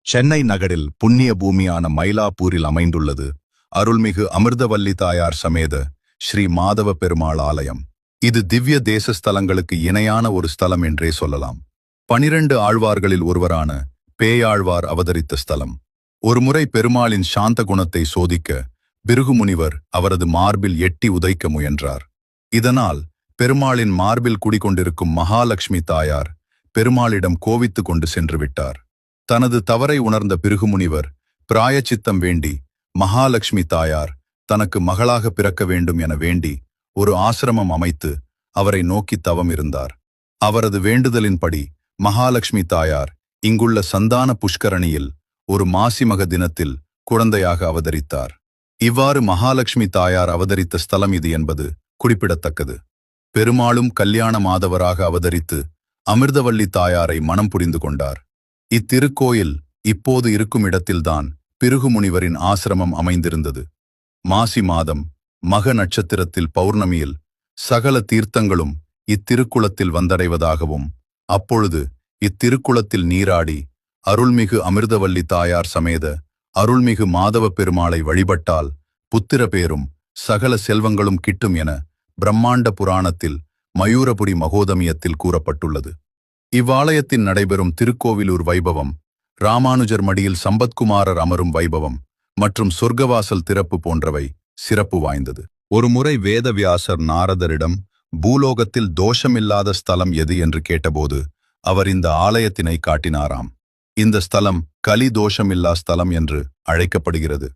சென்னை நகரில் புண்ணிய பூமியான மயிலாப்பூரில் அமைந்துள்ளது அருள்மிகு அமிர்தவல்லி தாயார் சமேத ஸ்ரீ மாதவ பெருமாள் ஆலயம். இது திவ்ய தேச ஸ்தலங்களுக்கு இணையான ஒரு ஸ்தலம் என்றே சொல்லலாம். 12 ஆழ்வார்களில் ஒருவரான பேயாழ்வார் அவதரித்த ஸ்தலம். ஒருமுறை பெருமாளின் சாந்த குணத்தை சோதிக்க பிருகுமுனிவர் அவரது மார்பில் எட்டி உதைக்க முயன்றார். இதனால் பெருமாளின் மார்பில் குடிகொண்டிருக்கும் மகாலட்சுமி தாயார் பெருமாளிடம் கோவித்து கொண்டு சென்று விட்டார். தனது தவறை உணர்ந்த பிருகுமுனிவர் பிராயச்சித்தம் வேண்டி மகாலட்சுமி தாயார் தனக்கு மகளாக பிறக்க வேண்டும் என வேண்டி ஒரு ஆசிரமம் அமைத்து அவரை நோக்கி தவம் இருந்தார். அவரது வேண்டுதலின்படி மகாலட்சுமி தாயார் இங்குள்ள சந்தான புஷ்கரணியில் ஒரு மாசிமக தினத்தில் குழந்தையாக அவதரித்தார். இவ்வாறு மகாலட்சுமி தாயார் அவதரித்த ஸ்தலம் இது என்பது குறிப்பிடத்தக்கது. பெருமாளும் கல்யாண மாதவராக அவதரித்து அமிர்தவல்லி தாயாரை மனம் புரிந்து கொண்டார். இத்திருக்கோயில் இப்போது இருக்கும் இடத்தில்தான் பிருகுமுனிவரின் ஆசிரமம் அமைந்திருந்தது. மாசி மாதம் மக நட்சத்திரத்தில் பௌர்ணமியில் சகல தீர்த்தங்களும் இத்திருக்குளத்தில் வந்தடைவதாகவும் அப்பொழுது இத்திருக்குளத்தில் நீராடி அருள்மிகு அமிர்தவல்லி தாயார் சமேத அருள்மிகு மாதவ பெருமாளை வழிபட்டால் புத்திர பேரும் சகல செல்வங்களும் கிட்டும் என பிரம்மாண்ட புராணத்தில் மயூரபுரி மகோதமியத்தில் கூறப்பட்டுள்ளது. இவ்வாலயத்தின் நடைபெறும் திருக்கோவிலூர் வைபவம், ராமானுஜர் மடியில் சம்பத்குமாரர் அமரும் வைபவம் மற்றும் சொர்க்கவாசல் திறப்பு போன்றவை சிறப்பு வாய்ந்தது. ஒருமுறை வேதவியாசர் நாரதரிடம் பூலோகத்தில் தோஷமில்லாத ஸ்தலம் எது என்று கேட்டபோது அவர் இந்த ஆலயத்தினை காட்டினாராம். இந்த ஸ்தலம் கலி தோஷமில்லா ஸ்தலம் என்று அழைக்கப்படுகிறது.